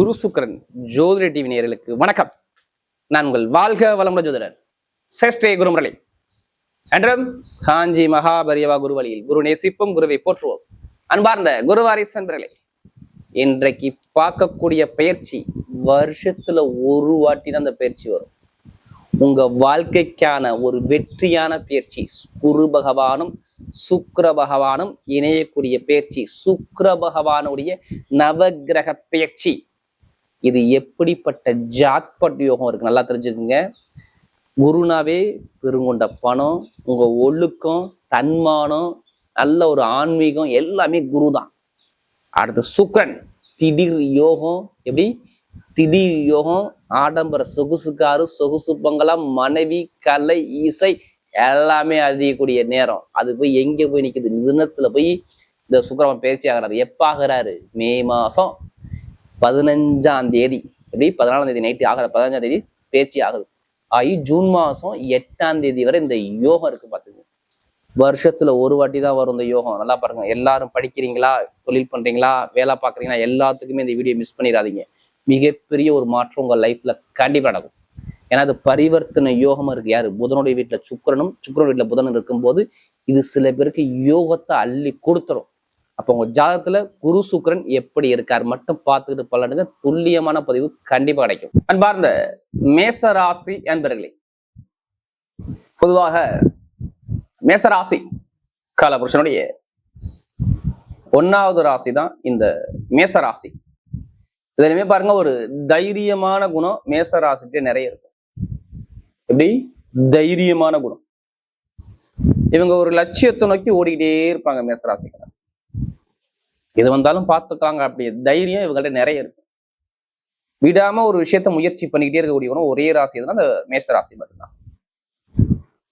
குரு சுக்கரன் ஜோதிட டிவி நேயர்களுக்கு வணக்கம். நான் உங்கள் வாழ்க வளமுடன் ஜோதிடர் சேஷ்டே குருமுரளி. என்றும் காஞ்சி மகாபரியவா குருவழியில் குரு நேசிப்பும் குருவை போற்றுவோம். அன்பார்ந்த குருவாரிஸ் அன்பர்களே, இன்றைக்கு பார்க்கக்கூடிய பயிற்சி வருஷத்துல ஒரு வாட்டி தான் அந்த பயிற்சி வரும். உங்க வாழ்க்கைக்கான ஒரு வெற்றியான பயிற்சி. குரு பகவானும் சுக்கிர பகவானும் இணையக்கூடிய பயிற்சி, சுக்கிர பகவானுடைய நவகிரக பயிற்சி. இது எப்படிப்பட்ட ஜாக்பாட் யோகம் இருக்கு நல்லா தெரிஞ்சுக்குங்க. குருனாவே பெருங்கொண்ட பணம், உங்க ஒழுக்கம், தன்மானம், நல்ல ஒரு ஆன்மீகம் எல்லாமே குரு தான். அடுத்து சுக்கிரன் திடீர் யோகம். எப்படி திடீர் யோகம்? ஆடம்பர சொகுசுக்காரு, சொகுசு பங்களா, மனைவி, கலை, இசை எல்லாமே அதிகக்கூடிய நேரம். அது போய் எங்க போய் நிக்குது? தினத்துல போய் இந்த சுக்கிரன் பயிற்சி ஆகிறாரு. எப்ப ஆகிறாரு? மே மாசம் 15ஆம் தேதி. எப்படி 14ஆம் தேதி நைட்டு ஆகிற 15ஆம் தேதி பயிற்சி ஆகுது. ஆகி ஜூன் மாசம் 8ஆம் தேதி வரை இந்த யோகம் இருக்கு. பார்த்துங்க, வருஷத்துல ஒரு வாட்டி தான் வரும் இந்த யோகம். நல்லா பாருங்க. எல்லாரும் படிக்கிறீங்களா, தொழில் பண்றீங்களா, வேலை பார்க்குறீங்களா, எல்லாத்துக்குமே இந்த வீடியோ மிஸ் பண்ணிடாதீங்க. மிகப்பெரிய ஒரு மாற்றம் உங்க லைஃப்ல கண்டிப்பா நடக்கும். ஏன்னா அது பரிவர்த்தனை யோகமா இருக்கு. யாரு? புதனுடைய வீட்டுல சுக்கிரனும், சுக்கிரனுடைய வீட்டுல புதனும் இருக்கும்போது இது சில பேருக்கு யோகத்தை அள்ளி கொடுத்துரும். அப்போ உங்க ஜாதகத்துல குரு சுக்கிரன் எப்படி இருக்கார் மட்டும் பார்த்துக்கிட்டு பலனுங்க துல்லியமான பதிவு கண்டிப்பா கிடைக்கும். அன்பார்ந்த மேசராசி அன்பர்களே, பொதுவாக மேசராசி காலபுருஷனுடைய 1வது ராசி தான் இந்த மேசராசி. இதுலயுமே பாருங்க, ஒரு தைரியமான குணம் மேசராசிட்டே நிறைய இருக்கும். எப்படி தைரியமான குணம்? இவங்க ஒரு லட்சியத்தை நோக்கி ஓடிக்கிட்டே இருப்பாங்க மேசராசிக்காரங்க. எது வந்தாலும் பார்த்துக்காங்க. அப்படி தைரியம் இவங்கள்ட்ட நிறைய இருக்கு. விடாம ஒரு விஷயத்த முயற்சி பண்ணிக்கிட்டே இருக்கக்கூடிய குணம் ஒரே ராசி எதுனா அந்த மேசராசி மட்டும்தான்.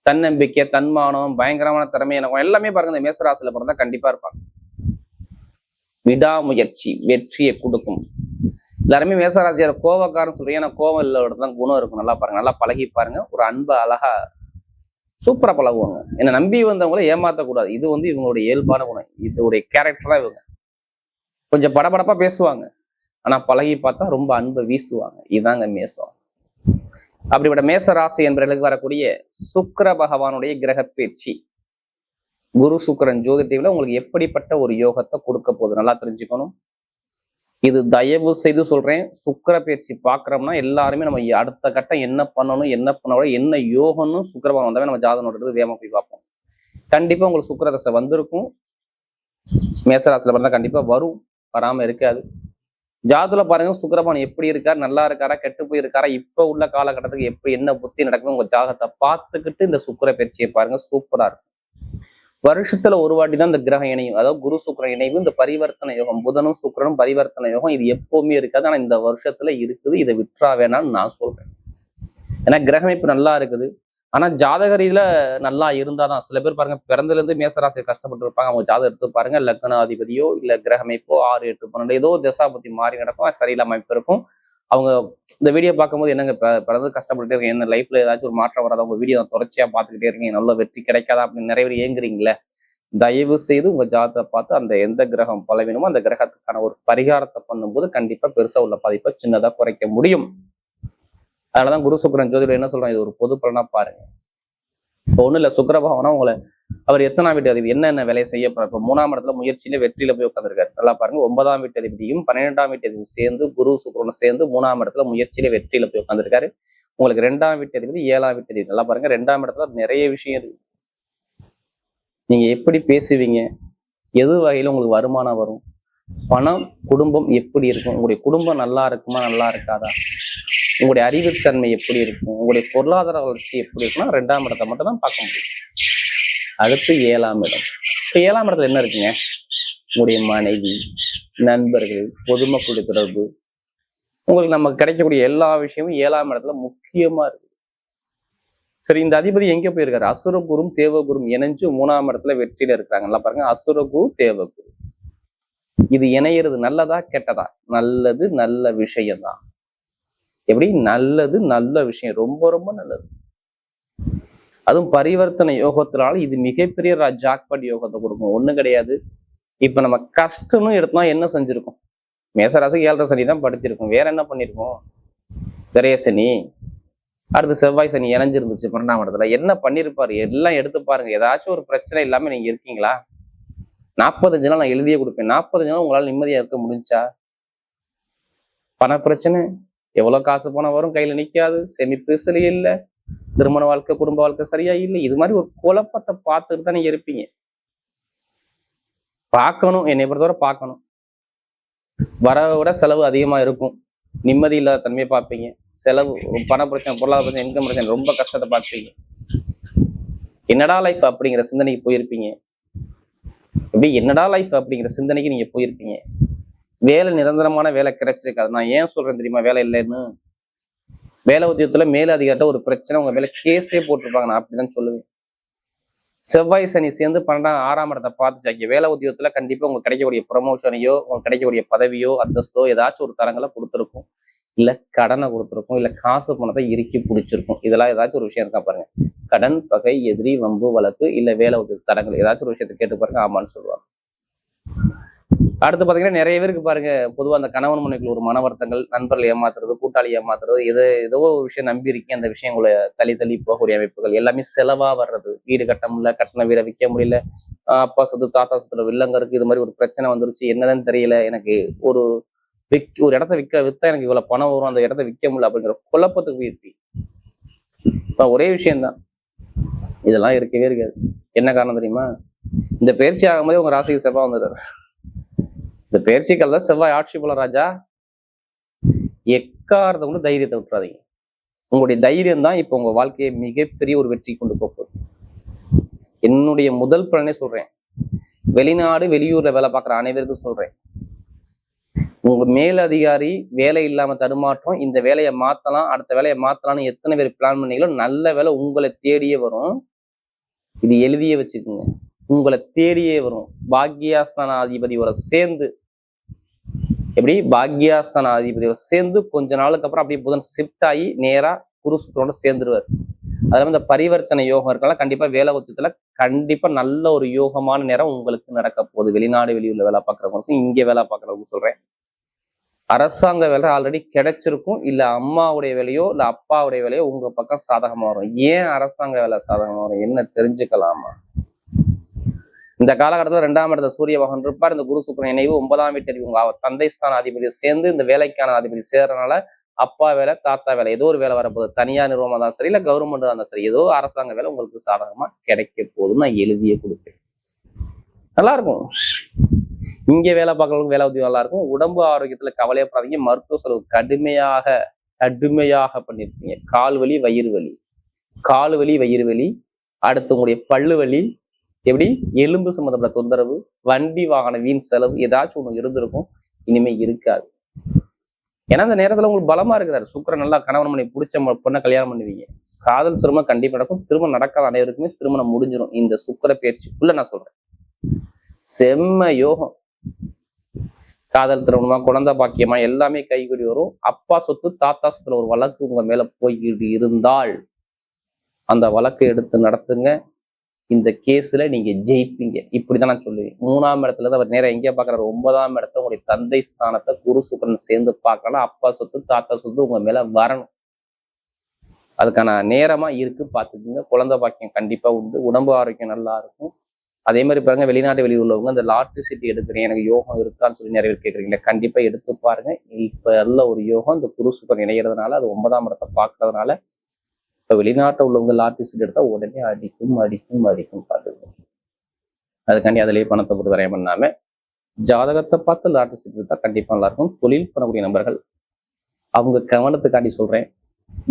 தன்னம்பிக்கை, தன்மானம், பயங்கரமான திறமை எனக்கும் எல்லாமே பாருங்க இந்த மேசராசியில பிறந்தா கண்டிப்பா இருப்பாங்க. விடாமுயற்சி வெற்றியை கொடுக்கும். எல்லாருமே மேசராசியார கோவக்காரன்னு சொல்றீங்க. ஏன்னா கோவம் இல்லதான் குணம் இருக்கும். நல்லா பாருங்க, நல்லா பழகி பாருங்க. ஒரு அன்பை அழகா சூப்பரா பழகுவாங்க. என்னை நம்பி வந்தவங்கள ஏமாத்தக்கூடாது. இது இவங்களுடைய இயல்பான குணம். இதோடைய கேரக்டர் தான் இவங்க. கொஞ்சம் படபடப்பா பேசுவாங்க, ஆனா பழகி பார்த்தா ரொம்ப அன்பை வீசுவாங்க. இதாங்க மேசம். அப்படிப்பட்ட மேச ராசி என்பவர்களுக்கு வரக்கூடிய சுக்கிர பகவானுடைய கிரக பயிற்சி குரு சுக்கிரன் ஜோதிடத்துல உங்களுக்கு எப்படிப்பட்ட ஒரு யோகத்தை கொடுக்க போகுது நல்லா தெரிஞ்சுக்கணும். இது தயவு செய்து சொல்றேன், சுக்கிர பயிற்சி பாக்குறோம்னா எல்லாருமே நம்ம அடுத்த கட்டம் என்ன பண்ணணும், என்ன பண்ண என்ன யோகம்னு சுக்கிர பகவான் வந்தாவே நம்ம ஜாதகம் எடுத்து வேகமா போய் பார்ப்போம். கண்டிப்பா உங்களுக்கு சுக்கிர தசை வந்திருக்கும். மேசராசில பிறந்தா கண்டிப்பா வரும், வராம இருக்காது. ஜாதகத்துல பாருங்க சுக்கிர பகவான் எப்படி இருக்காரு, நல்லா இருக்காரா, கெட்டு போயிருக்காரா, இப்ப உள்ள காலகட்டத்துக்கு எப்படி என்ன புத்தி நடக்குது உங்க ஜாதகத்தை பார்த்துக்கிட்டு இந்த சுக்கிர பயிற்சியை பாருங்க. சூப்பரா இருக்கும். வருஷத்துல ஒரு வாட்டி தான் இந்த கிரகம் இணையும். அதாவது குரு சுக்கிரன் இணைவு, இந்த பரிவர்த்தனை யோகம். புதனும் சுக்கிரனும் பரிவர்த்தனை யோகம். இது எப்பவுமே இருக்காது, ஆனா இந்த வருஷத்துல இருக்குது. இதை விட்டுறா வேணாம்னு நான் சொல்றேன். ஏன்னா கிரகம் இப்ப நல்லா இருக்குது. ஆனா ஜாதக ரீதியில நல்லா இருந்தாதான். சில பேர் பாருங்க பிறந்ததுல இருந்து மேசராசியை கஷ்டப்பட்டு இருப்பாங்க. அவங்க ஜாதகம் எடுத்து பாருங்க, லக்னாதிபதியோ இல்ல கிரகமைப்போ 6, 8, 12 ஏதோ தசாபதி மாறி நடக்கும், சரியில்லாம அமைப்பு இருக்கும். அவங்க இந்த வீடியோ பார்க்கும்போது என்னங்க பிறந்து கஷ்டப்பட்டுட்டே இருக்கீங்க, என்ன லைஃப்ல ஏதாச்சும் ஒரு மாற்றம் வராத, உங்க வீடியோ தொடர்ச்சியா பார்த்துக்கிட்டே இருக்கீங்க, நல்ல வெற்றி கிடைக்காதா அப்படின்னு நிறைய பேர் ஏங்குறீங்களே. தயவு செய்து உங்க ஜாதகத்தை பார்த்து அந்த எந்த கிரகம் பலவீனமோ அந்த கிரகத்துக்கான ஒரு பரிகாரத்தை பண்ணும்போது கண்டிப்பா பெருசா உள்ள பாதிப்பை சின்னதா குறைக்க முடியும். அதனாலதான் குரு சுக்கிரன் ஜோதிடம் என்ன சொல்றாங்க, இது ஒரு பொது பலனா பாருங்க. இப்போ ஒண்ணு இல்ல, சுக்கிர பகவானா உங்களை அவர் எத்தனாம் வீட்டு அதிபதி, என்னென்ன வேலையை செய்ய போறாரு. இப்போ 3ஆம் இடத்துல முயற்சியில வெற்றியில போய் உட்காந்துருக்காரு. நல்லா பாருங்க. 9ஆம் வீட்டு அதிபதியும் 12ஆம் வீட்டு அதிபதி சேர்ந்து குரு சுக்கிரனும் சேர்ந்து 3ஆம் இடத்துல முயற்சியில வெற்றியில போய் உட்காந்துருக்காரு. உங்களுக்கு 2ஆம் வீட்டு அதிபதி 7ஆம் வீட்டு அதிபதி. நல்லா பாருங்க, 2ஆம் இடத்துல நிறைய விஷயம் இருக்கு. நீங்க எப்படி பேசுவீங்க, எது வகையில உங்களுக்கு வருமானம் வரும், பணம், குடும்பம் எப்படி இருக்கும், உங்களுடைய குடும்பம் நல்லா இருக்குமா நல்லா இருக்காதா, உங்களுடைய அறிவுத்தன்மை எப்படி இருக்கும், உங்களுடைய பொருளாதார வளர்ச்சி எப்படி இருக்குன்னா 2ஆம் இடத்தை மட்டும் தான் பார்க்க முடியும். அடுத்து 7ஆம் இடம். இப்போ 7ஆம் இடத்துல என்ன இருக்குங்க? உங்களுடைய மனைவி, நண்பர்கள், பொதுமக்களுடைய தொடர்பு, உங்களுக்கு நமக்கு கிடைக்கக்கூடிய எல்லா விஷயமும் 7ஆம் இடத்துல முக்கியமா இருக்கு. சரி, இந்த அதிபதி எங்க போயிருக்காரு? அசுரகுரும் தேவகுரும் இணைஞ்சு 3ஆம் இடத்துல வெற்றியில இருக்காங்க. நல்லா பாருங்க, அசுரகுரு தேவகுரு. இது இணையிறது நல்லதா கெட்டதா? நல்லது, நல்ல விஷயம்தான். எப்படி நல்லது, நல்ல விஷயம், ரொம்ப ரொம்ப நல்லது. அதுவும் பரிவர்த்தனை யோகத்தினால இது மிகப்பெரிய ஜாக்பாட் யோகத்தை கொடுக்கும். ஒண்ணு கிடையாது. இப்ப நம்ம கஷ்டம்னு எடுத்தோம்னா என்ன செஞ்சிருக்கோம்? மேசராசிக்கு 7.5 சனி தான் படுத்திருக்கும், வேற என்ன பண்ணிருக்கோம்? விரைய சனி, அடுத்து செவ்வாய் சனி இணைஞ்சிருந்துச்சு 12ஆம் இடத்துல. என்ன பண்ணிருப்பாரு? எல்லாம் எடுத்து பாருங்க. ஏதாச்சும் ஒரு பிரச்சனை இல்லாம நீங்க இருக்கீங்களா? 45 நாள் நான் எழுதியே கொடுப்பேன். 45 நாள் உங்களால நிம்மதியா இருக்க முடிஞ்சா? பண பிரச்சனை, எவ்வளவு காசு பணம் வரும், கையில நிக்காது, சேமிப்பு சரி இல்லை, திருமண வாழ்க்கை குடும்ப வாழ்க்கை சரியா இல்லை, இது மாதிரி ஒரு குழப்பத்தை பார்த்துட்டு தான் நீங்க இருப்பீங்க. பார்க்கணும், என்னை பொறுத்தவரை பார்க்கணும். வரவை விட செலவு அதிகமா இருக்கும். நிம்மதி இல்லாத தன்மையை பார்ப்பீங்க. செலவு, பண பிரச்சனை, பொருளாதார பிரச்சனை, இன்கம் பிரச்சனை, ரொம்ப கஷ்டத்தை பார்ப்பீங்க. என்னடா லைஃப் அப்படிங்கிற சிந்தனைக்கு போயிருப்பீங்க. எப்படி என்னடா லைஃப் அப்படிங்கிற சிந்தனைக்கு நீங்க போயிருப்பீங்க. வேலை, நிரந்தரமான வேலை கிடைச்சிருக்காது. நான் ஏன் சொல்றேன் தெரியுமா? வேலை இல்லைன்னு. வேலை உத்தியோகத்துல மேல அதிகாரிட்ட ஒரு பிரச்சனை, உங்க மேல கேஸே போட்டிருப்பாங்க. நான் அப்படிதான் சொல்லுவேன். செவ்வாய் சனி சேர்ந்து 6ஆம் இடத்தை பார்த்துச்சாங்க. வேலை உத்தியோகத்துல கண்டிப்பா உங்களுக்கு கிடைக்கக்கூடிய ப்ரமோஷனையோ, உங்களுக்கு கிடைக்கக்கூடிய பதவியோ, அந்தஸ்தோ ஏதாச்சும் ஒரு தரங்களை கொடுத்துருக்கும். இல்ல கடனை கொடுத்துருக்கும், இல்ல காசு பணத்தை இறுக்கி பிடிச்சிருக்கும். இதெல்லாம் ஏதாச்சும் ஒரு விஷயம் இருக்கா பாருங்க. கடன், பகை, எதிரி, வம்பு, வழக்கு, இல்ல வேலை உத்தியோக தரங்கள், ஏதாச்சும் ஒரு விஷயத்தை கேட்டு பாருங்க, ஆமான்னு சொல்லுவாங்க. அடுத்து பாத்தீங்கன்னா நிறைய பேருக்கு பாருங்க, பொதுவாக அந்த கணவன் மனைவிக்குள்ள ஒரு மன வருத்தங்கள், நண்பர்கள் ஏமாத்துறது, கூட்டாளி ஏமாத்துறது, ஏதோ ஒரு விஷயம் நம்பி இருக்கேன், அந்த விஷயங்களை தள்ளி போகக்கூடிய அமைப்புகள் எல்லாமே செலவா வர்றது. வீடு கட்ட முடியல, கட்டின வீடை விற்க முடியல, அப்பா சொத்து தாத்தா சொத்துல வில்லங்க இருக்கு, இது மாதிரி ஒரு பிரச்சனை வந்துருச்சு, என்னன்னு தெரியல, எனக்கு ஒரு இடத்த வித்தா எனக்கு இவ்வளவு பணம் வரும், அந்த இடத்த விற்க முடியல அப்படிங்கிற குழப்பத்துக்கு போயிருக்கு. இப்ப ஒரே விஷயம்தான், இதெல்லாம் இருக்கவே இருக்காது. என்ன காரணம் தெரியுமா? இந்த பயிற்சி ஆகும்போது உங்க ராசிக்கு செவ்வாய் வந்துடுறாரு. இந்த பயிற்சிகள் தான் செவ்வாய் ஆட்சி போல ராஜா. எக்காரத்தை கொண்டு தைரியத்தை விட்டுறாதீங்க. உங்களுடைய தைரியம் தான் இப்ப உங்க வாழ்க்கையை மிகப்பெரிய ஒரு வெற்றி கொண்டு போகுது. என்னுடைய முதல் பலனே சொல்றேன், வெளிநாடு வெளியூர்ல வேலை பார்க்குற அனைவருக்கும் சொல்றேன், உங்க மேல் அதிகாரி வேலை இல்லாம தடுமாற்றம், இந்த வேலையை மாத்தலாம், அடுத்த வேலையை மாத்தலாம்னு எத்தனை பேர் பிளான் பண்ணீங்களோ, நல்ல வேலை உங்களை தேடியே வரும். இது எழுதியே வச்சுக்கோங்க, உங்களை தேடியே வரும். பாக்யாஸ்தானாதிபதியோட சேர்ந்து, எப்படி பாக்யாஸ்தானாதிபதியோட சேர்ந்து கொஞ்ச நாளுக்கு அப்புறம் அப்படியே புதன் ஷிஃப்ட் ஆகி நேரா குரு சுக்கிரனோட சேர்ந்துருவார். அதனால இந்த பரிவர்த்தனை யோகம் இருக்கலாம். கண்டிப்பா வேலை உச்சத்துல கண்டிப்பா நல்ல ஒரு யோகமான நேரம் உங்களுக்கு நடக்க போகுது. வெளிநாடு வெளியூர்ல வேலை பார்க்குறவங்களுக்கும், இங்கே வேலை பார்க்குறவங்க சொல்றேன், அரசாங்க வேலை ஆல்ரெடி கிடைச்சிருக்கும். இல்ல அம்மாவுடைய வேலையோ இல்ல அப்பாவுடைய வேலையோ உங்க பக்கம் சாதகமா வரும். ஏன் அரசாங்க வேலை சாதகமா வரும், என்ன தெரிஞ்சுக்கலாமா? இந்த காலகட்டத்தில் 2ஆம் இடத்துல சூரிய பகவான் இருப்பார். இந்த குரு சுக்கிரன் இணைவு 9ஆம் வீட்டு உங்க தந்தை ஸ்தான அதிபதி சேர்ந்து இந்த வேலைக்கான அதிபதி சேர்றதுனால அப்பா வேலை, தாத்தா வேலை, ஏதோ ஒரு வேலை வரப்போகுது. தனியார் நிறுவனம் தான் சரி, இல்ல கவர்மெண்ட் தான் சரி, ஏதோ அரசாங்க வேலை உங்களுக்கு சாதகமா கிடைக்க போகுதுன்னு நான் எழுதியே கொடுப்பேன். நல்லா இருக்கும். இங்க வேலை பார்க்கறவங்களுக்கு வேலை உதவி நல்லா இருக்கும். உடம்பு ஆரோக்கியத்துல கவலையப்படாதீங்க. மருத்துவ செலவு கடுமையாக பண்ணிருப்பீங்க. கால் வலி, வயிறு வலி, அடுத்து உங்களுடைய பல்லு வலி, எப்படி எலும்பு சம்பந்தப்பட்ட தொந்தரவு, வண்டி வாகன வீண் செலவு, ஏதாச்சும் ஒண்ணு இருந்திருக்கும். இனிமே இருக்காது. ஏன்னா அந்த நேரத்துல உங்களுக்கு பலமா இருக்கிறாரு சுக்கிரன். நல்லா கணவன் மனைவி பிடிச்ச பொண்ணை கல்யாணம் பண்ணுவீங்க. காதல் திருமணம் கண்டிப்பா நடக்கும். திருமணம் நடக்காத அனைவருக்குமே திருமணம் முடிஞ்சிடும் இந்த சுக்கிர பயிற்சிக்குள்ள. நான் சொல்றேன், செம்ம யோகம். காதல் திருமணமா, குழந்தை பாக்கியமா எல்லாமே கைகூடி வரும். அப்பா சொத்து தாத்தா சொத்துல ஒரு வழக்கு உங்க மேல போய்கிட்டு இருந்தால் அந்த வழக்கை எடுத்து நடத்துங்க. இந்த கேஸ்ல நீங்க ஜெயிப்பீங்க. இப்படிதான் நான் சொல்லுவேன். 3ஆம் இடத்துல தான் அவர் நேரம் எங்கே பாக்குறாரு? 9ஆம் இடத்த உங்களுடைய தந்தை ஸ்தானத்தை குரு சுக்கிரன் சேர்ந்து பார்க்கலாம். அப்பா சொத்து தாத்தா சொத்து உங்க மேல வரணும். அதுக்கான நேரமா இருக்கு, பாத்துக்குங்க. குழந்தை பாக்கியம் கண்டிப்பா உண்டு. உடம்பு ஆரோக்கியம் நல்லா இருக்கும். அதே மாதிரி பாருங்க, வெளிநாட்டு வெளியூர் உள்ளவங்க அந்த லாட்ரி சீட்டு எடுக்கிறேன், எனக்கு யோகம் இருக்கான்னு சொல்லி நிறைய பேர் கேட்குறீங்களா? கண்டிப்பா எடுத்து பாருங்க. இப்ப நல்ல ஒரு யோகம் இந்த குரு சுக்கிரன் இணைகிறதுனால, அது 9ஆம் இடத்தை பார்க்கறதுனால, இப்ப வெளிநாட்டில் உள்ளவங்க லாட்ரி சீட் எடுத்தா உடனே அடிக்கும் பார்த்துக்கணும். அதுக்காண்டி அதிலேயே பணத்தை போட்டு வரைய பண்ணாம ஜாதகத்தை பார்த்து லாட்ரி சீட் எடுத்தா கண்டிப்பா நல்லா இருக்கும். தொழில் பண்ணக்கூடிய நபர்கள் அவங்க கவனத்துக்காண்டி சொல்றேன்,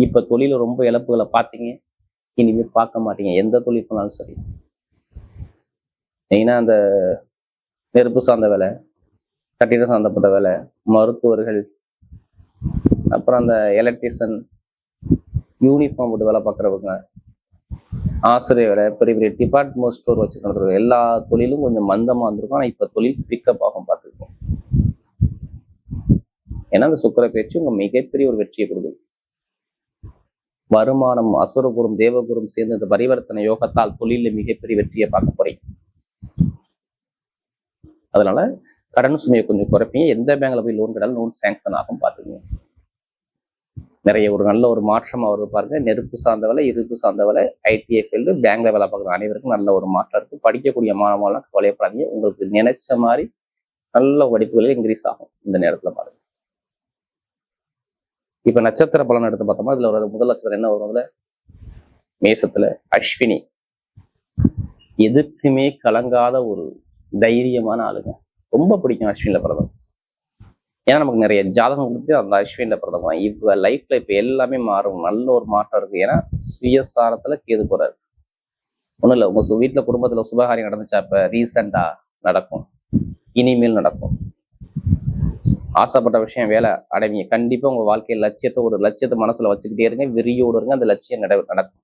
இப்ப தொழில ரொம்ப இழப்புகளை பார்த்தீங்க, இனிமேல் பார்க்க மாட்டீங்க. எந்த தொழில் பண்ணாலும் சரி. மெயினா அந்த நெருப்பு சார்ந்த வேலை, கட்டிடம் சார்ந்தப்பட்ட வேலை, மருத்துவர்கள், அப்புறம் அந்த எலக்ட்ரிஷியன், யூனிஃபார்ம் போட்டு வேலை பார்க்குறவங்க, ஆசிரியர் வேலை, பெரிய பெரிய டிபார்ட்மெண்ட் ஸ்டோர் வச்சு நடத்துறவங்க, எல்லா தொழிலும் கொஞ்சம் மந்தமா இருந்திருக்கும். ஆனால் இப்ப தொழில் பிக்கப் ஆகும் பார்த்துருக்கோம். ஏன்னா அந்த சுக்கிர பயிற்சி உங்க மிகப்பெரிய ஒரு வெற்றியை கொடுக்குது. வருமானம், அசுரகுரும் தேவகுரும் சேர்ந்து இந்த பரிவர்த்தனை யோகத்தால் தொழில மிகப்பெரிய வெற்றியை பார்க்க போறீங்க. அதனால கடன் சுமையை கொஞ்சம் குறைப்பீங்க. எந்த பேங்க்ல போய் லோன் கேட்டாலும் லோன் சேங்ஷன் ஆகும் பார்த்துக்கோங்க. நிறைய ஒரு நல்ல ஒரு மாற்றமா வருது பாருங்க. நெருப்பு சார்ந்த வேலை, இருப்பு சார்ந்த வேலை, ஐடிஐ ஃபீல்டு, பேங்க்ல வேலை பார்க்குற அனைவருக்கும் நல்ல ஒரு மாற்றம் இருக்கு. படிக்கக்கூடிய மாணவர்கள்லாம் கவலைப்படாதீங்க. உங்களுக்கு நினைச்ச மாதிரி நல்ல படிப்புகளில் இன்க்ரீஸ் ஆகும் இந்த நேரத்துல பாருங்க. இப்ப நட்சத்திர பலன் எடுத்து பார்த்தோம்னா இதுல ஒரு முதல் நட்சத்திரம் என்ன வரும்? அதுல மேசத்துல அஸ்வினி. எதுக்குமே கலங்காத ஒரு தைரியமான ஆளுங்க. ரொம்ப பிடிக்கும் அஸ்வினில பிறந்தவங்க. ஏன்னா நமக்கு நிறைய ஜாதகம் கொடுத்து அந்த அஸ்வினில பிறந்தவங்க. இப்ப லைஃப்ல இப்ப எல்லாமே மாறும். நல்ல ஒரு மாற்றம் இருக்கு. ஏன்னா சுயசாரத்துல கேது போறாரு. ஒண்ணும் இல்லை, உங்க வீட்டுல குடும்பத்துல சுபகாரியம் நடந்துச்சா? இப்ப ரீசெண்டா நடக்கும், இனிமேல் நடக்கும். ஆசைப்பட்ட விஷயம் வேலை அடைவீங்க. கண்டிப்பா உங்க வாழ்க்கையில் ஒரு லட்சியத்தை மனசுல வச்சுக்கிட்டே இருங்க, வெறியோடு இருங்க. அந்த லட்சியம் நடக்கும்.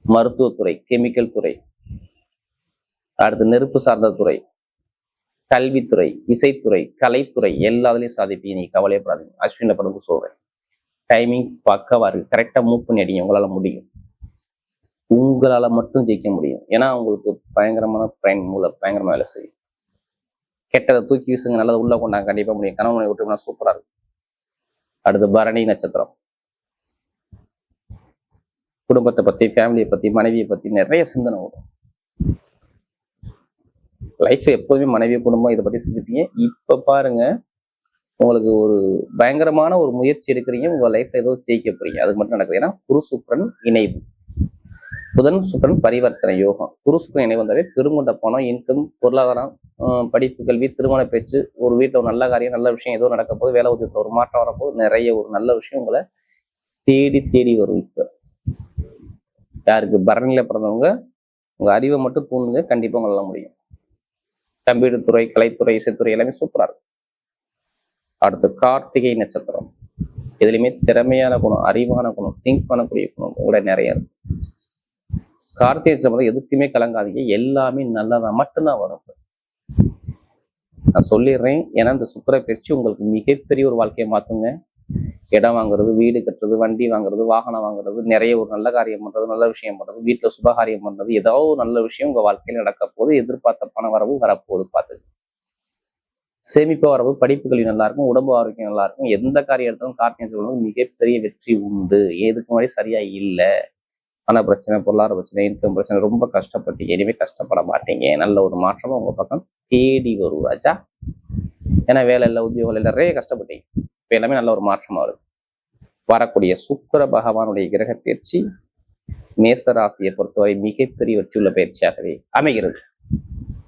மருத்துவத்துறை, கெமிக்கல் துறை, அடுத்து நெருப்பு சார்ந்த துறை, கல்வித்துறை, இசைத்துறை, கலைத்துறை எல்லாத்துலயும் சாதிப்பீங்க. நீ கவலையப்படாதீங்க. அஸ்வினில பிறந்து சொல்றேன். டைமிங் பக்காவா இருக்கு. கரெக்டா மூவ் பண்ணி அடிங்க. உங்களால முடியும். உங்களால மட்டும் ஜெயிக்க முடியும். ஏன்னா உங்களுக்கு பயங்கரமான பிரைன் மூளை பயங்கரமா வேலை செய்யும். கெட்டதை தூக்கி வீசுங்க, நல்லதை உள்ள கொண்டாங்க, கண்டிப்பா முடியும். கணவனை விட்டு சூப்பரா இருக்கும். அடுத்து பரணி நட்சத்திரம். குடும்பத்தை பத்தி, ஃபேமிலியை பத்தி, மனைவியை பத்தி நிறைய சிந்தனை வரும். லைஃப் எப்போதுமே மனைவி, குடும்பம் இதை பத்தி சிந்திப்பீங்க. இப்ப பாருங்க, உங்களுக்கு ஒரு பயங்கரமான ஒரு முயற்சி எடுக்கிறீங்க. உங்க லைஃப்ல ஏதோ ஜெயிக்க போறீங்க. அது மட்டும் நடக்குது. ஏன்னா குரு சுக்கிரன் இணைவு, புதன் சுக்கிரன் பரிவர்த்தனை யோகம். குரு சுக்கிரன் இணைவு வந்தாவே பெருங்கொண்ட பணம், இன்கம், பொருளாதாரம், படிப்பு, கல்வி, திருமண பேச்சு, ஒரு வீட்டில் ஒரு நல்ல காரியம், நல்ல விஷயம் ஏதோ நடக்க போது, வேலை உத்தியத்தில் ஒரு மாற்றம் வரப்போது, நிறைய ஒரு நல்ல விஷயம் உங்களை தேடி தேடி வரும். இப்ப யாருக்கு பரணியில பிறந்தவங்க உங்க அறிவை மட்டும் தூண்டுங்க, கண்டிப்பா உங்களால முடியும். கம்ப்யூட்டர் துறை, கலைத்துறை, இசைத்துறை எல்லாமே சூப்பரா இருக்கும். அடுத்து கார்த்திகை நட்சத்திரம். இதுலயுமே திறமையான குணம், அறிவான குணம், திங்க் பண்ணக்கூடிய குணம் கூட நிறைய இருக்கும். கார்த்திகை நட்சத்திரம் எதுக்குமே கலங்காதீங்க. எல்லாமே நல்லதா மட்டும்தான் வரும். நான் சொல்லிடுறேன். ஏன்னா இந்த சுக்கிர பயிற்சி உங்களுக்கு மிகப்பெரிய ஒரு வாழ்க்கையை மாத்துங்க. இடம் வாங்குறது, வீடு கட்டுறது, வண்டி வாங்குறது, வாகனம் வாங்குறது, நிறைய ஒரு நல்ல காரியம் பண்றது, நல்ல விஷயம் பண்றது, வீட்டுல சுபகாரியம் பண்றது, ஏதாவது ஒரு நல்ல விஷயம் உங்க வாழ்க்கையில நடக்க போது, எதிர்பார்த்த பண வரவு வரப்போகுது. பார்த்துக்கு சேமிப்பா வரவு, படிப்புகளில் நல்லா இருக்கும், உடம்பு ஆரோக்கியம் நல்லா இருக்கும். எந்த காரியம் எடுத்தாலும் கார்த்திகை நட்சத்திரம் மிகப்பெரிய வெற்றி உண்டு. எதுக்கு முன்னாடி சரியா இல்லை. பண பிரச்சனை, பொருளாதார பிரச்சனை, இன்கம் பிரச்சனை, ரொம்ப கஷ்டப்பட்டீங்க. இனிமே கஷ்டப்பட மாட்டீங்க. நல்ல ஒரு மாற்றமா உங்க பக்கம் தேடி வரும் ராஜா. ஏன்னா வேலை இல்லை, உத்தியோகம் இல்லை, நிறைய கஷ்டப்பட்டீங்க. இப்ப எல்லாமே நல்ல ஒரு மாற்றமா வரும். வரக்கூடிய சுக்கிர பகவானுடைய கிரக பயிற்சி மேச ராசியை பொறுத்தவரை மிகப்பெரிய வெற்றியுள்ள பயிற்சியாகவே அமைகிறது.